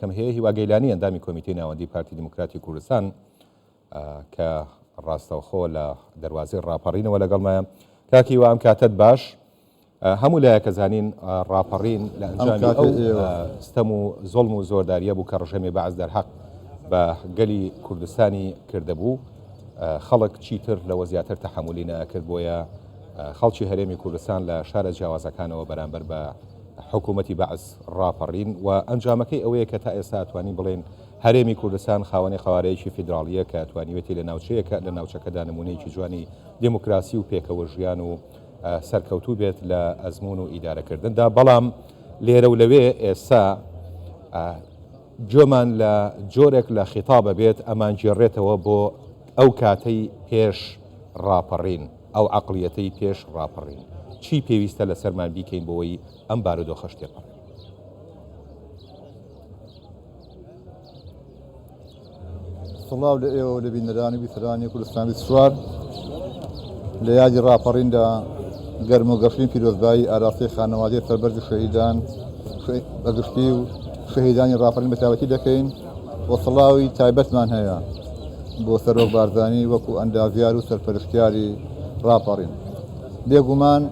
کەم هەیە هیواگەیلانی ئەندامی کۆمیتەی ناوەندی پارتی دیموکراتی کوردستان کە ڕاستەوخۆ لە دەواازەی ڕاپەڕینەوە لەگەڵمایە کاکی وام کاتت باش هەموو لایەکە زانین ڕاپەڕین لە ئەنجامی ئەو ستەم و زۆڵم و زۆرداریە بوو کە ڕژەمێ بەعز دەرحەق بە گەلی کوردستانی کردهبوو خەڵک چیتر لەوە زیاتر تەحملی ناکرد بۆیە خەڵکی هەرێمی کوردستان لە شارە جیاوازەکانەوە بەرامبەر بە حکوومەتی بەعز ڕاپەڕین و ئەنجامەکەی ئەوەیە کە تا ئێستا توانین بڵێن هەرێمی کوردستان خاوەنی خەوارەیەکی فیدراڵیە کە توانیوێتی لە ناوچەکەدا نمونەیەکی جوانی دموکراسی و پێکەوە ژیان و سەرکەوتوو بێت لە ئەزمون و ئیدارەکردندا بەڵام لێرە و لەوێ ئێستا جۆمان لە جۆرێک لە خیتابە بێت ئەمان گێڕێتەوە بۆ ئەو کاتەی پێش ڕاپەڕین ئەو عەقڵیەتەی پێش ڕاپەڕین چی پێویستە لە سەرمان بیکەین بۆەوەی ئەم بارودۆخە شتێپەڕ سڵاو لە ئێوە لە بینەرانی بیسەرانی کوردستان 24 لە یادی ڕاپەڕیندا گەرم و گەشتین پیرۆزبایی ئاراستەی خانەوادەی سەربەرزی شەهیدان بەگشتی و شەهیدانی ڕاپەڕین بە تایبەتی دەکەین بۆ سڵاوی تایبەتمان هەیە بۆ سەرۆک بارزانی وەکو ئەندازیار و سەرپەرشتیاری ڕاپەڕین بێگومان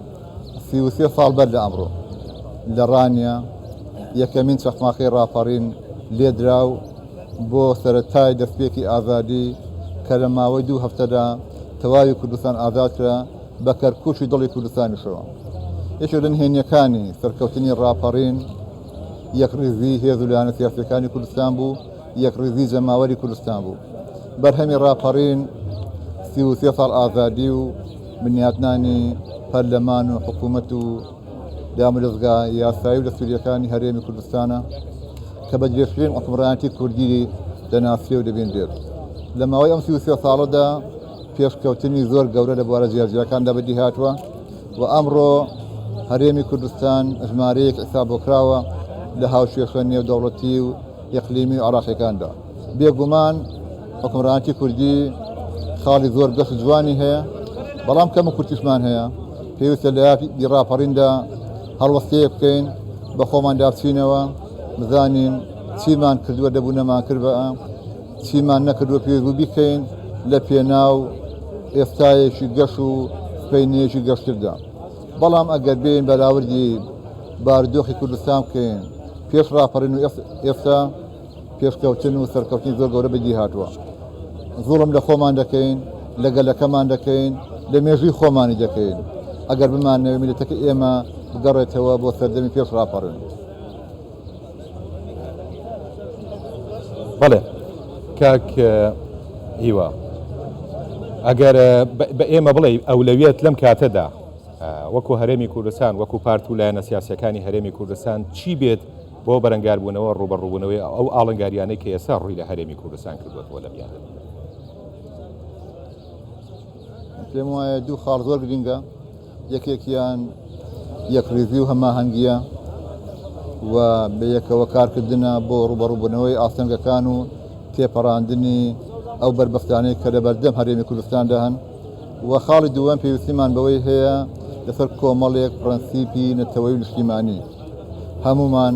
33 ساڵ بەر لە ئەمڕۆ لە ڕانیە یەکەمین چەخماقی ڕاپەڕین لێدراو بۆ سەرەتای دەستپێکی ئازادی کە لە ماوەی 2 هەفتەدا تەواوی کوردستان ئازاد کرا بە کەرکووشی دڵی کوردستانیشەوە یەکێک لە نهێنیەکانی سەرکەوتنی ڕاپەڕین یەکڕێزی هێز و لایەنە سیاسیەکانی کوردستان بوو یەکڕێزی جەماوەری کوردستان بوو بەرهەمی ڕاپەڕین 33 ساڵ ئازادی و بنیاتنانی پەرلەمان و حکوومەت و دامەزگا یاسایی و دەستوریەکانی هەرێمی کوردستانە کە بە درێژترین حکومڕانەتی کوردی دەناسرێ و دەبێنرێت لە ماوەی ئەم 33 ساڵەدا پێشکەوتنی زۆر گەورە لە بوارە جیاجیەکاندا بەدی هاتووە و ئەمڕۆ هەرێمی کوردستان ژمارەیەک حساب بۆکراوە لە هاوشێخە نێودەوڵەتی و یەقلیمی و عراقیەکاندا بێگومان حکومڕانەتی کوردی خاڵی زۆر گەشت جوانی هەیە بەڵام کەم و کورتیشمان هەیە پێویستە لە یادی ڕاپەڕیندا هەڵوەستەیەک بکەین بە خۆمان دابچینەوە بزانین چیمان کردووە دەبوونەمان کرد بە چیمان نەکردووە پێویست بوو بیکەین لە پێناو ئێستایەکی گەشت و سپەینەیەکی گەشتردا بەڵام ئەگەر بێن بەراوردی بارودۆخی کوردستان بکەین پێش ڕاپەڕین و ئێستا پێشکەوتن و سەرکەوتنی زۆر گەورە بەدی هاتووە زوڵم لە خۆمان دەکەین لە گەلەکەمان دەکەین لە مێژووی خۆمانی دەکەین ئەگەر بمانەوە میلەتەکە ئێمە بگەڕێتەوە بۆ سەردەمی پێش ڕاپەڕین بەڵێ کاک هیوا ئەگەر بە ئێمە بڵێ ئەولەویەت لەم کاتەدا وەکو هەرێمی کوردستان وەکو پارت و لایەنە سیاسیەکانی هەرێمی کوردستان چی بێت بۆ بەرەنگاربوونەوە ڕوبەڕووبوونەوەی ئەو ئاڵنگاریانەی کە ئێستا ڕووی لە هەرێمی کوردستان کردوەوە لە میانە پێم وایە دوو خاڵ زۆر گرنگە یەکێکیان یەکڕێزی و هەماهەنگیە و بە یەکەوە کارکردنە بۆ ڕوبەڕووبوونەوەی ئاسەنگەکان و تێپەڕاندنی ئەو بربەستانەی کە لە بەردەم هەرێمی کوردستاندا هەن و خاڵی دووەم پێویستیمان بەوەی هەیە لەسەر کۆمەڵێک پرەنسیپی نەتەوەی و نیشتیمانی هەمومان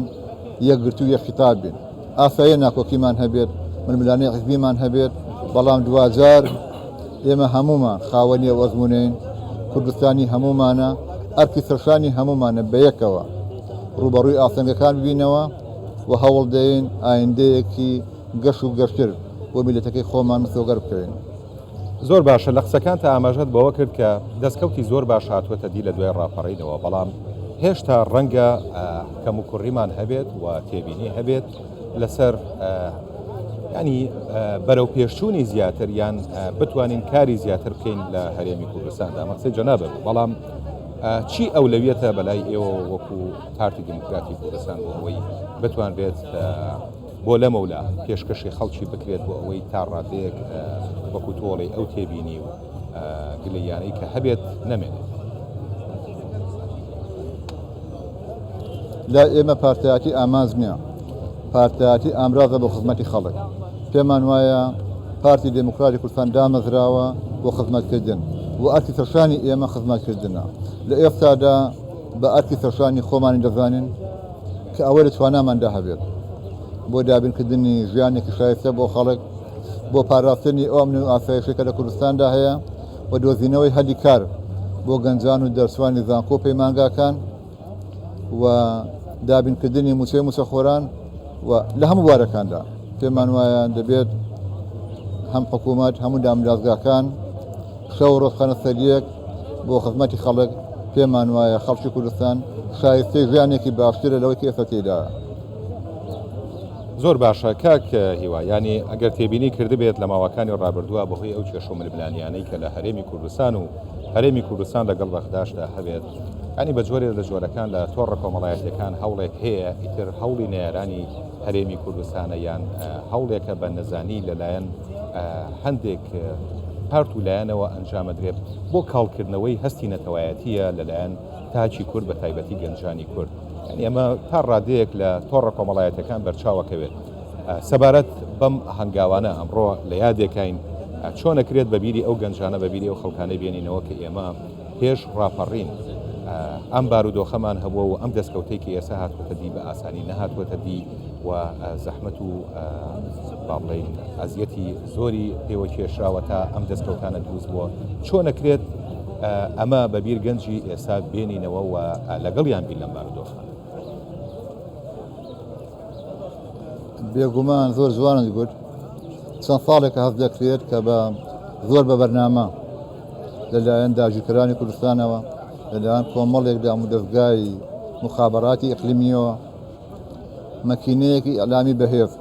یەکگرتو و یەکخیتاب بین ئاساییە ناکۆکیمان هەبێت ململانەی حیزبیمان هەبێت بەڵام دوجار ئێمە هەمومان خاوەنی ئەو ئەزمونین کوردستانی هەمومانە ئەرکی سەرشانی هەمومانە بەیەکەوە ڕوبەڕووی ئاسەنگەکان ببینەوە و هەوڵ دەین ئایندەیەکی گەشت و گەشتر بۆ میلەتەکەی خۆمان مسۆگەر بکەین زۆر باشە لە قسەکان تا ئاماژەت بەوە کرد کە دەستکەوتی زۆر باش هاتووەتە دی لە دوای ڕاپەڕینەوە بەڵام هێشتا ڕەنگە کەم و کوڕیمان هەبێت و تێبینی هەبێت لەسەر ینی بەرەو پێشچوونی زیاتر یان بتوانین کاری زیاتر بکەین لە هەرێمی کوردستاندا مەقسەی جەنابە بەڵام چی ئەولەویەتە بەلای ئێوە وەکو پارتی دیموکراتی کوردستان بۆ ئەوەی بتوانرێت بۆ لەمەولا پێشکەشی خەڵکی بکرێت بۆ ئەوەی تا ڕادەیەک وەکو تۆڵی ئەو تێبینی و گلەیانەی کە هەبێت نەمێنێت لا ئێمە پارتایەتی ئامانج نییە پارتایەتی ئامرازە بۆ خزمەتی خەڵک پێمان وایە پارتی دموکراتی کوردستان دامەزراوە بۆ خزمەتکردن و ئەرکی سەرشانی ئێمە خزمەتکردنە لە ئێستادا بە ئەرکی سەرشانی خۆمانی دەزانین کە ئەوە لە تواناماندا هەبێت بۆ دابینکردنی ژیانێکی شایستە بۆ خەڵک بۆ پاراستنی ئەو ئەمن و ئاسایشەکە لە کوردستاندا هەیە و دۆزینەوەی هەلی کار بۆ گەنجان و دەرسوانی زانکۆ پەیمانگاکان و دابینکردنی موچەی موچەخۆران و لە هەموو بوارەکاندا پێمان وایە دەبێت هەم حکوومەت هەموو دامدازگاکان شەو ڕۆژخانە سەریەک بۆ خزمەتی خەڵک پێمان وایە خەڵکی کوردستان شایستەی ژیانێکی باشترە لەوەی کە ئێستا تێدایە. زۆر باشە کاک هیوا ینی ئەگەر تێبینی کردبێت لە ماوەکانی ڕابردووە بەهۆی ئەو کێشە و ململانیانەی کە لە هەرێمی کوردستان و هەرێمی کوردستان لەگەڵ بەغداشدا هەبێت ینی بە جۆرێ لە جۆرەکان لە تۆڕە کۆمەڵایەتەکان هەوڵێک هەیە ئیتر هەوڵی نێرانی هەرێمی کوردستانە یان هەوڵێکە بە نەزانی لەلایەن هەندێک پارت و لایەنەوە ئەنجامەدرێت بۆ کاڵکردنەوەی هەستی نەتەوایەتیە لەلایەن تاچی کورد بە تایبەتی گەنجانی کورد. ئەمە تا ڕادەیەک لە تۆڕە کۆمەڵایەتەکان بەرچاوەکەوێت. سەبارەت بەم هەنگاوانە ئەمڕۆ لە یادێکین چۆنەکرێت بەبیری ئەو گەنجانە بەبیری ئەو خەڵکانەی بێنینەوە کە ئێمە پێش ڕاپەڕین ئەم بارودۆخەمان هەبووە و ئەم دەستکەوتێکی ئێستا هاتووەتە دی بە ئاسانی نەهاتوەتە دی و زەحمەت و باڵێن ئەزیەتی زۆری پێوە کێشراوە تا ئەم دەستکەوتانە دروست بووە. چۆنەکرێت ئەمە بەبیر گەنجی ئێستا بێنینەوە و لەگەڵیان بین لەم بارودۆخە؟ بێگومان زۆر جوانت گوت چەند ساڵێکە هەست دەکرێت کە بە زۆر بە بەرنامە لەلایەن داگیرکەرانی کوردستانەوە لەلایەن کۆمەڵێک دام و دەستگای مخابەراتی ئیقلیمیەوە مەکینەیەکی ئەلامی بەهێز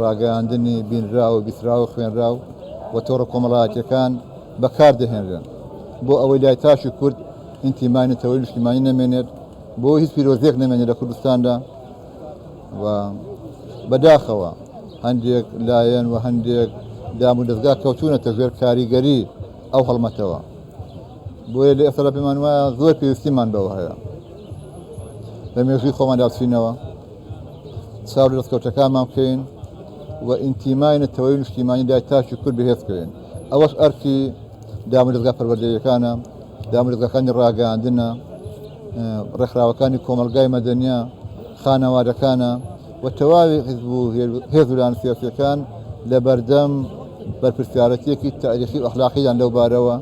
ڕاگەیاندنی بینرا و بیسرا و خوێنرا و تۆڕە کۆمەڵایەتیەکان بەکاردەهێنرێن بۆ ئەوەی لای تاشی کورد ئینتیمانێتەوەی نیشتیمانی نەمێنێت بۆ هیچ پیرۆزێک نەمێنێت لە کوردستاندا و بەداخەوە هەندێک لایەن و هەندێک دام و دەستگا کەوتونەتە ژێر کاریگەری ئەو هەڵمەتەوە بۆیە لە ئێستا پێمان وایە زۆر پێویستیمان بەوە هەیە لە مێژووی خۆمان دابچینەوە چاو لە دەستکەوتەکانمان بکەین و ئینتیمانێتەوەی نیشتیمانی دای تاشی کورد بەهێز بکەین. ئەوەش ئەرکی دام و دەستگا پەروەردەییەکانە دام و دەستگاکانی ڕاگەیاندنە ڕێکخراوەکانی کۆمەلگای مەدەنیە خانەوادەکانە و تەواوی حیزب و هێزولان سیاسیەکان لە بەردەم بەرپرسیارەتیەکی تاریخی و ئەخلاقیدان لەو بارەوە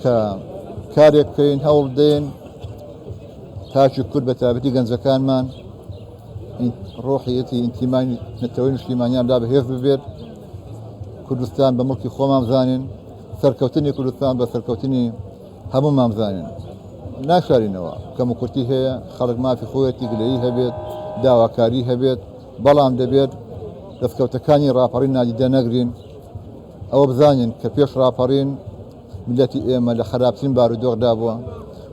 کە کارێک بکەین هەوڵ دێن تاچی کورد بە تایبەتی گەنجەکانمان ڕۆحیەتی ئینتیمانی نەتەوەی نیشتیمانیان لا بەهێز ببێت کوردستان بە مڵکی خۆمان بزانین سەرکەوتنی کوردستان بە سەرکەوتنی هەموومان بزانین ناشارینەوە کەم و کورتی هەیە خەڵک مافی خۆیەتی گلەیی هەبێت داواکاری هەبێت بەڵام دەبێت دەستکەوتەکانی ڕاپەڕین نادیدە نەگرین ئەوە بزانین کە پێش ڕاپەڕین ملەتی ئێمە لە خراپترین بارودۆخدا بووە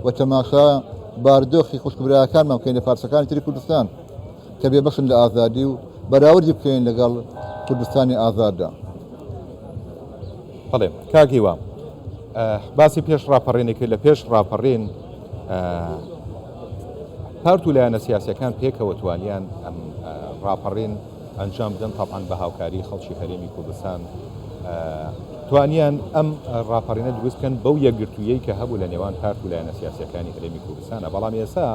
و تەماشا بارودۆخی خوشکبرایەکانمان بکەین لە پارچەکانی تری کوردستان کە بێبەشن لە ئازادی و بەراوردی بکەین لەگەڵ کوردستانی ئازاددا. بەڵێ کاگیوە باسی پێش ڕاپەڕێنێکی لە پێش ڕاپەڕین پارت و لایەنە سیاسیەکان پێکەوە توانیان ئەم ڕاپەڕین ئەنجام بدەن تاپان بە هاوکاری خەڵکی هەرێمی کوردستان توانیان ئەم ڕاپەڕینە دروست بکەن بەو یەکگرتوویەی کە هەبوو لە نێوان پارت و لایەنە سیاسیەکانی هەرێمی کوردستانە. بەڵام ئێستا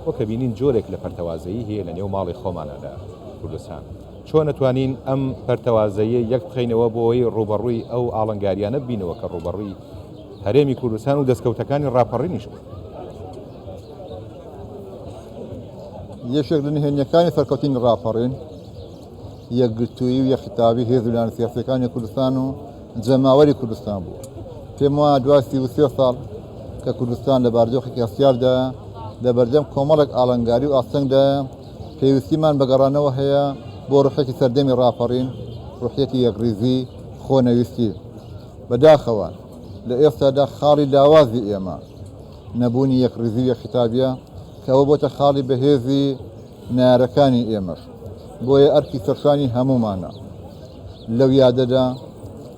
وەکە بینین جۆرێک لە پەرتەوازایی هەیە لە نێو ماڵی خۆمانە لە کوردستان. چۆن نتوانین ئەم پەرتەوازاییە یەک بخەینەوە بۆی ڕوبەڕووی ئەو ئاڵنگاریانە بینەوە کە ڕوبەڕووی هەرێمی کوردستان و دەستکەوتەکانی ڕاپەڕینیش بوو؟ یەکێک لە نهێنیەکانی سەرکەوتنی ڕاپەڕین یەکگرتووی و یەکخیتابی هێزولان سیاسیەکانی کوردستان و جەماوەری کوردستان بوو. پێم وایە دوای 33 ساڵ کە کوردستان لە بارودۆخێکی هەستیاردا لە بەردەم کۆمەڵێک ئاڵنگاری و ئاستەنگدا پێویستیمان بەگەڕانەوە هەیە بۆ ڕوحێکی سەردەمی ڕاپەڕین ڕوحەتی یەکریزی خۆنەویستی. بەداخەوە لە ئێستادا خاڵی لاوازی ئێمە نەبوونی یەکریزی و یەکخیتابیە کە ئەوە بۆتە خاڵی بەهێزی نارەکانی ئێمەش بۆیە ئەرکی سەرشانی هەمومانە لەو یادەدا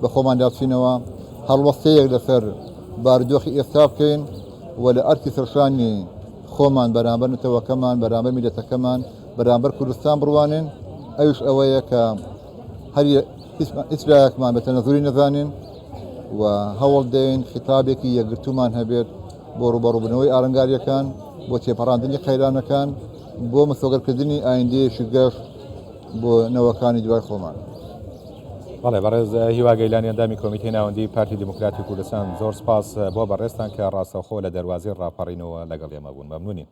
بە خۆمان دابچینەوە هەڵوەستەیەک لەسەر بارودۆخی ئێستا بکەین و لە ئەرکی سەرشانی خۆمان بەرامبەر نەتەوەکەمان بەرامبەر میلەتەکەمان بەرامبەر کوردستان بڕوانین. ئەوش ئەوەیە کە هەر هیچ لایەکمان بە تەنەزوری نەزانین و هەوڵ دەین خیتابێکی یەکگرتوومان هەبێت بۆ ڕوبەڕووبوونەوەی ئاڵنگاریەکان بۆ تێپەڕاندنی قەیرانەکان بۆ مەسۆگەرکردنی ئایندەیەکی گەشت بۆ نەوەکانی دوای خۆمان. بەڵێ بەڕێز هیوا گەیلانی ئەندامی کۆمیتەی ناوەندی پارتی دموکراتی کوردستان زۆر سپاس بۆ بەڕێستان کە ڕاستەوخۆ لە دەواازەی ڕاپەڕینەوە لەگەڵ ئێمە بوون. مەمنونین.